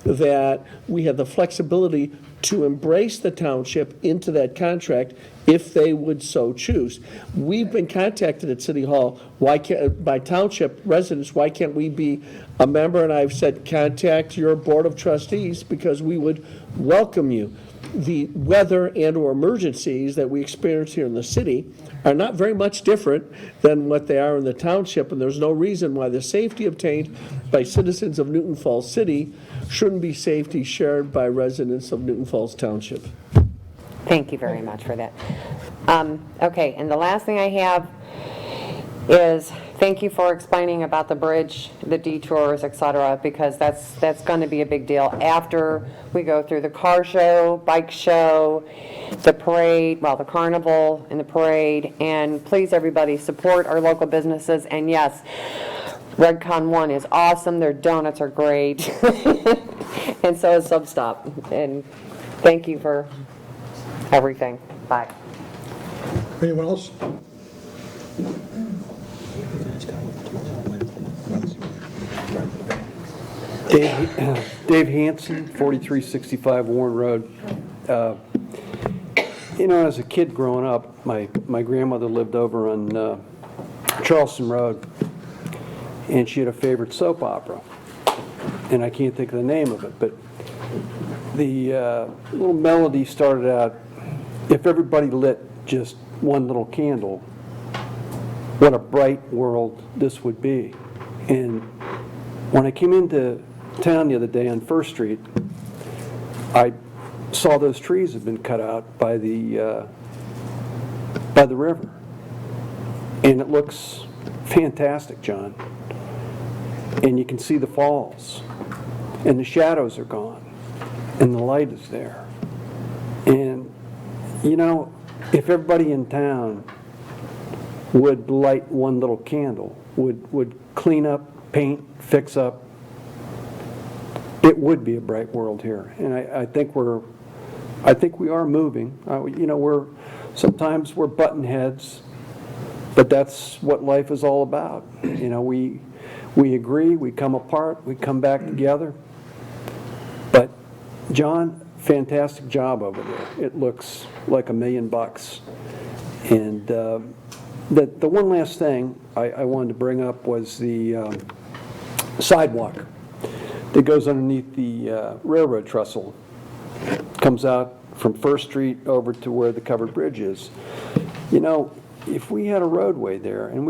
that we had the flexibility to embrace the township into that contract if they would so choose. We've been contacted at City Hall by township residents, why can't we be a member? And I've said, contact your Board of Trustees because we would welcome you. The weather and or emergencies that we experience here in the city are not very much different than what they are in the township, and there's no reason why the safety obtained by citizens of Newton Falls City shouldn't be safety shared by residents of Newton Falls Township. Thank you very much for that. Okay, and the last thing I have is thank you for explaining about the bridge, the detours, et cetera, because that's going to be a big deal after we go through the car show, bike show, the parade, well, the carnival and the parade. And please, everybody, support our local businesses. And yes, Redcon 1 is awesome. Their donuts are great. And so is Substop. And thank you for everything. Bye. Anyone else? Dave Hansen, 4365 Warren Road. As a kid growing up, my grandmother lived over on Charleston Road, and she had a favorite soap opera, and I can't think of the name of it, but the little melody started out, if everybody lit just one little candle, what a bright world this would be. And when I came into town the other day on First Street, I saw those trees had been cut out by the river, and it looks fantastic, John. And you can see the falls, and the shadows are gone, and the light is there. And if everybody in town would light one little candle, would clean up, paint, fix up, it would be a bright world here. And I think we are moving. Sometimes we're button heads, but that's what life is all about. We agree, we come apart, we come back together. But John, fantastic job over there. It looks like $1 million. And the one last thing I wanted to bring up was the sidewalk that goes underneath the railroad trestle. Comes out from First Street over to where the covered bridge is. If we had a roadway there, and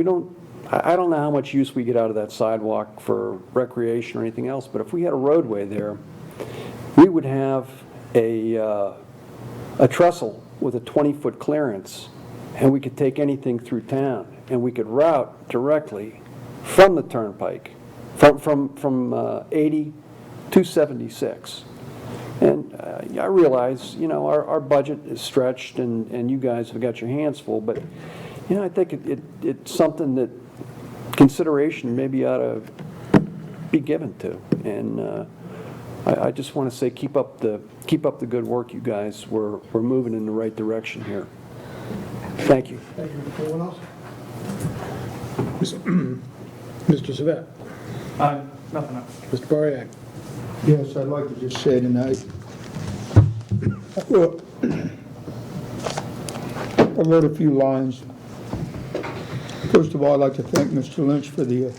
I don't know how much use we get out of that sidewalk for recreation or anything else, but if we had a roadway there, we would have a trestle with a 20-foot clearance, and we could take anything through town, and we could route directly from the turnpike, from 80 to 76. And I realize, our budget is stretched, and you guys have got your hands full, but, I think it's something that consideration maybe ought to be given to. And I just want to say, keep up the good work, you guys. We're moving in the right direction here. Thank you. Thank you. Anyone else? Mr. Savet. Nothing else. Mr. Bariak. Yes, I'd like to just say tonight, I wrote a few lines. First of all, I'd like to thank Mr. Lynch for the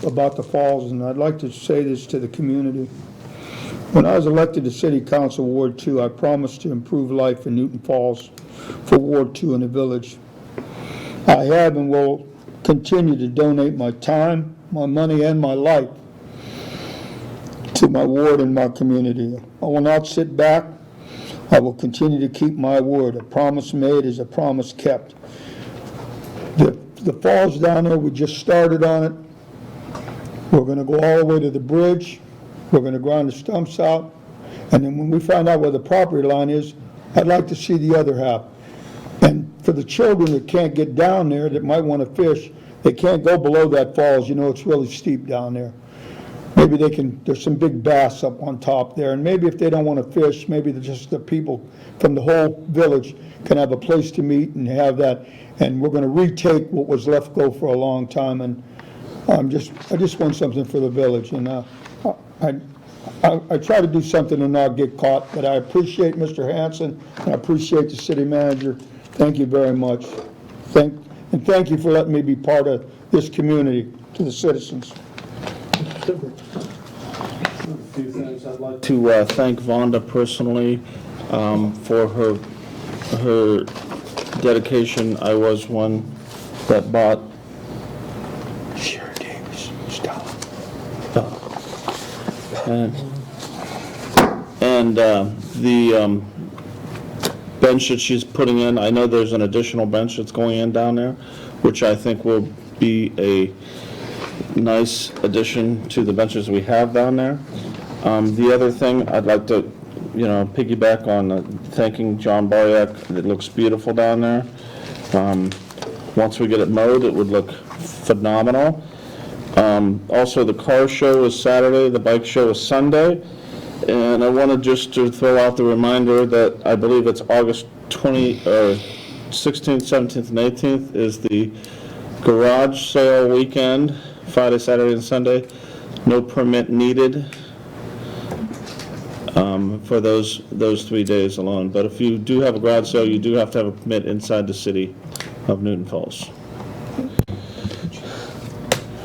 about the falls, and I'd like to say this to the community. When I was elected to City Council Ward 2, I promised to improve life in Newton Falls for Ward 2 in the village. I have and will continue to donate my time, my money, and my life to my ward and my community. I will not sit back. I will continue to keep my word. A promise made is a promise kept. The falls down there, we just started on it. We're going to go all the way to the bridge. We're going to grind the stumps out. And then when we find out where the property line is, I'd like to see the other half. And for the children that can't get down there, that might want to fish, they can't go below that falls. You know, it's really steep down there. Maybe they can, there's some big bass up on top there. And maybe if they don't want to fish, maybe just the people from the whole village can have a place to meet and have that. And we're going to retake what was left go for a long time. And I just want something for the village. And I try to do something and not get caught. But I appreciate Mr. Hanson, and I appreciate the city manager. Thank you very much. And thank you for letting me be part of this community to the citizens. To thank Vonda personally for her dedication. I was one that bought Sherry Davis, stop. And the bench that she's putting in, I know there's an additional bench that's going in down there, which I think will be a nice addition to the benches we have down there. The other thing, I'd like to, piggyback on thanking John Boyack. It looks beautiful down there. Once we get it mowed, it would look phenomenal. Also, the car show is Saturday, the bike show is Sunday. And I wanted just to throw out the reminder that I believe it's August 16th, 17th, and 18th is the garage sale weekend, Friday, Saturday, and Sunday. No permit needed for those 3 days alone. But if you do have a garage sale, you do have to have a permit inside the city of Newton Falls.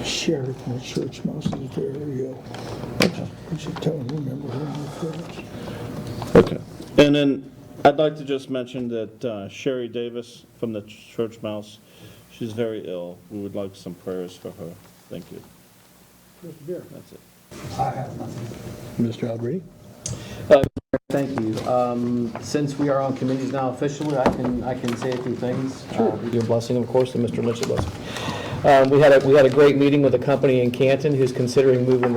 Sherry from the church mouse is very ill. We should tell him, remember her in the village. Okay. And then I'd like to just mention that Sherry Davis from the Church Mouse, she's very ill. We would like some prayers for her. Thank you. That's it. I have nothing. Mr. Albrady? Thank you. Since we are on committees now officially, I can say a few things. Sure. With your blessing, of course, and Mr. Lynch's blessing. We had a great meeting with a company in Canton who's considering moving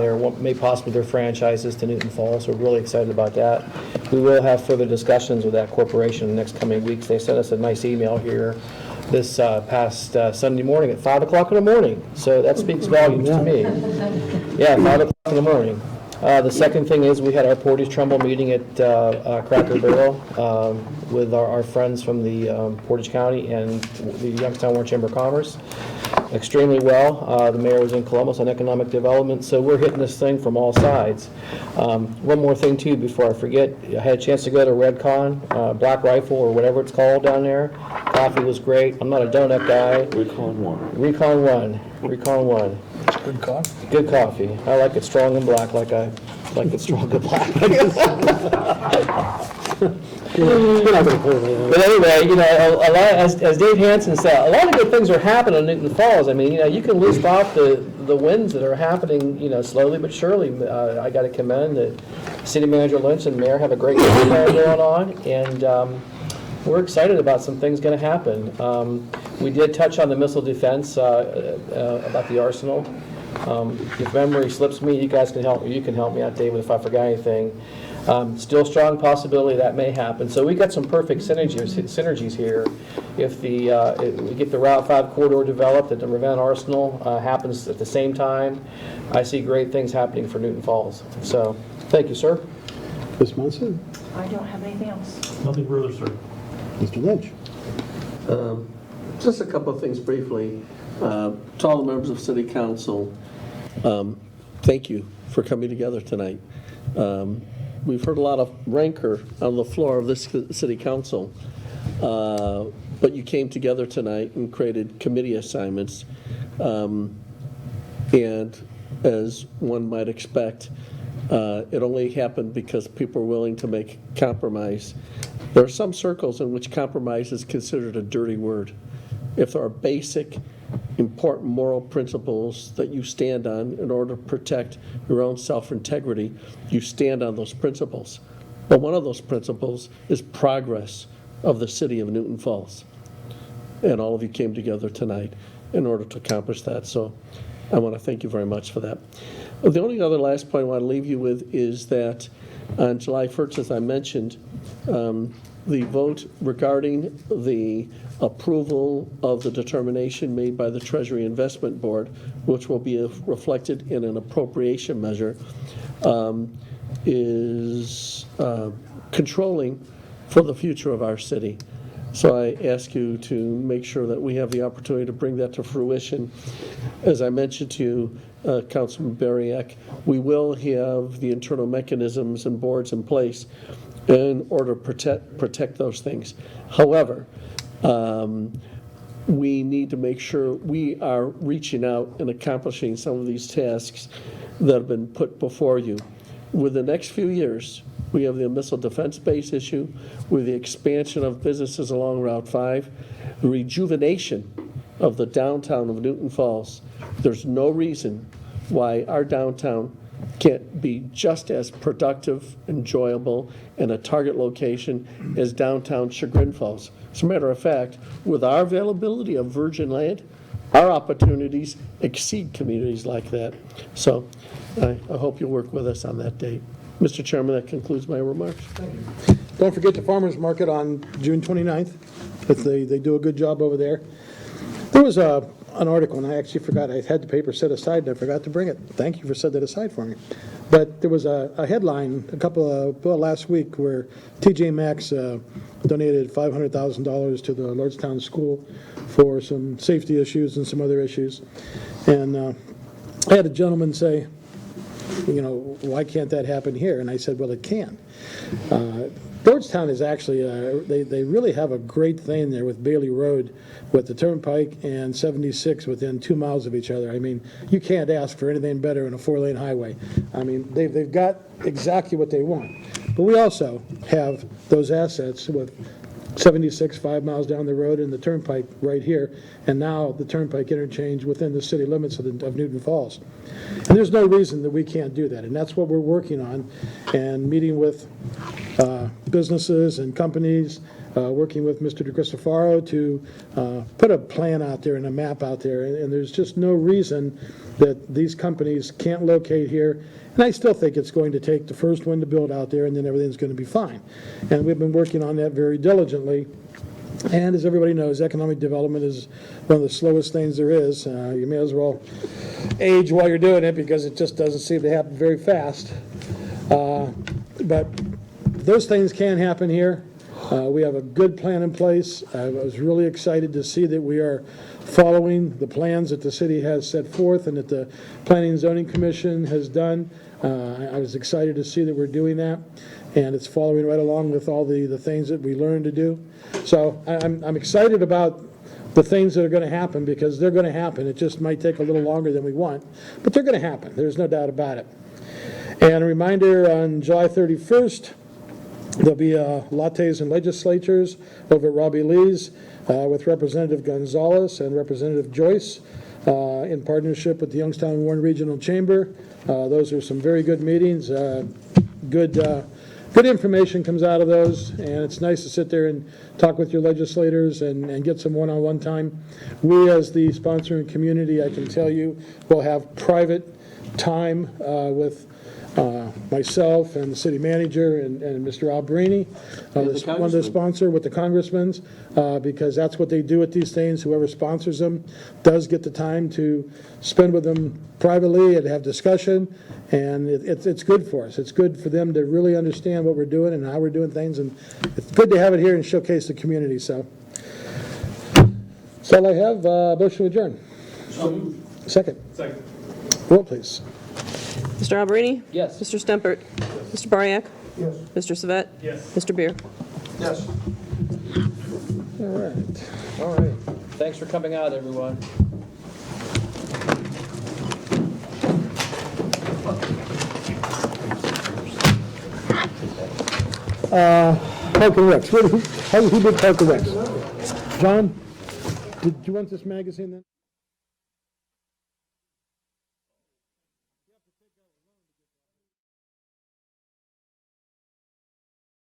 possibly their franchises to Newton Falls. So we're really excited about that. We will have further discussions with that corporation in the next coming weeks. They sent us a nice email here this past Sunday morning at 5 o'clock in the morning. So that speaks volumes to me. Yeah, 5 o'clock in the morning. The second thing is we had our Portage Trumbull meeting at Cracker Barrel with our friends from the Portage County and the Youngstown Warren Chamber of Commerce. Extremely well. The mayor was in Columbus on economic development, so we're hitting this thing from all sides. One more thing too before I forget, I had a chance to go to Redcon, Black Rifle or whatever it's called down there. Coffee was great. I'm not a donut guy. Recon 1. Recon 1. Recon 1. Good coffee. Good coffee. I like it strong and black like it strong and black. But anyway, a lot, as Dave Hanson said, a lot of good things are happening in Newton Falls. I mean, you can list off the wins that are happening, slowly but surely. I got to commend that City Manager Lynch and Mayor have a great plan going on, and we're excited about some things going to happen. We did touch on the missile defense about the arsenal. If memory slips me, you guys can help me. You can help me out, David, if I forgot anything. Still strong possibility that may happen. So we got some perfect synergies here. If we get the Route 5 corridor developed, that the Ravenna Arsenal happens at the same time, I see great things happening for Newton Falls. So thank you, sir. Ms. Munson? I don't have anything else. Nothing further, sir. Mr. Lynch? Just a couple of things briefly. To all the members of City Council, thank you for coming together tonight. We've heard a lot of rancor on the floor of this City Council, but you came together tonight and created committee assignments. And as one might expect. It only happened because people are willing to make compromise. There are some circles in which compromise is considered a dirty word. If there are basic, important moral principles that you stand on in order to protect your own self-integrity, you stand on those principles. But one of those principles is progress of the city of Newton Falls. And all of you came together tonight in order to accomplish that. So I want to thank you very much for that. The only other last point I want to leave you with is that on July 1st, as I mentioned, the vote regarding the approval of the determination made by the Treasury Investment Board, which will be reflected in an appropriation measure, is controlling for the future of our city. So I ask you to make sure that we have the opportunity to bring that to fruition. As I mentioned to you, Councilman Bariak, we will have the internal mechanisms and boards in place in order to protect those things. However, we need to make sure we are reaching out and accomplishing some of these tasks that have been put before you. With the next few years, we have the missile defense base issue, with the expansion of businesses along Route 5, the rejuvenation of the downtown of Newton Falls. There's no reason why our downtown can't be just as productive, enjoyable, and a target location as downtown Chagrin Falls. As a matter of fact, with our availability of virgin land, our opportunities exceed communities like that. So I hope you'll work with us on that date. Mr. Chairman, that concludes my remarks. Don't forget the farmers market on June 29th. They do a good job over there. There was an article, and I actually forgot. I had the paper set aside, and I forgot to bring it. Thank you for setting that aside for me. But there was a headline last week where TJ Maxx donated $500,000 to the Lordstown School for some safety issues and some other issues. And I had a gentleman say, why can't that happen here? And I said, well, it can. Lordstown is actually, they really have a great thing there with Bailey Road, with the Turnpike and 76 within 2 miles of each other. I mean, you can't ask for anything better in a 4-lane highway. I mean, they've got exactly what they want. But we also have those assets with 76, 5 miles down the road, and the Turnpike right here, and now the Turnpike interchange within the city limits of Newton Falls. And there's no reason that we can't do that, and that's what we're working on, and meeting with businesses and companies, working with Mr. DeCristofaro to put a plan out there and a map out there, and there's just no reason that these companies can't locate here. And I still think it's going to take the first one to build out there, and then everything's going to be fine. And we've been working on that very diligently. And as everybody knows, economic development is one of the slowest things there is. You may as well age while you're doing it, because it just doesn't seem to happen very fast. But those things can happen here. We have a good plan in place. I was really excited to see that we are following the plans that the city has set forth and that the Planning and Zoning Commission has done. I was excited to see that we're doing that, and it's following right along with all the things that we learned to do. So I'm excited about the things that are going to happen, because they're going to happen. It just might take a little longer than we want, but they're going to happen. There's no doubt about it. And a reminder, on July 31st, there'll be lattes and legislatures over at Robbie Lee's with Representative Gonzalez and Representative Joyce in partnership with the Youngstown Warren Regional Chamber. Those are some very good meetings. Good information comes out of those, and it's nice to sit there and talk with your legislators and get some one-on-one time. We, as the sponsoring community, I can tell you, will have private time with myself and the city manager and Mr. Alberini, one of the sponsor with the congressmen, because that's what they do with these things. Whoever sponsors them does get the time to spend with them privately and have discussion, and it's good for us. It's good for them to really understand what we're doing and how we're doing things, and it's good to have it here and showcase the community. So that's all I have. Motion to adjourn. Second. Roll, please. Mr. Alberini? Yes. Mr. Stempert? Mr. Bariak? Yes. Mr. Savet? Yes. Mr. Beer? Yes. All right. Thanks for coming out, everyone. Park and Recs. Who did Park and Recs? John, did you want this magazine then?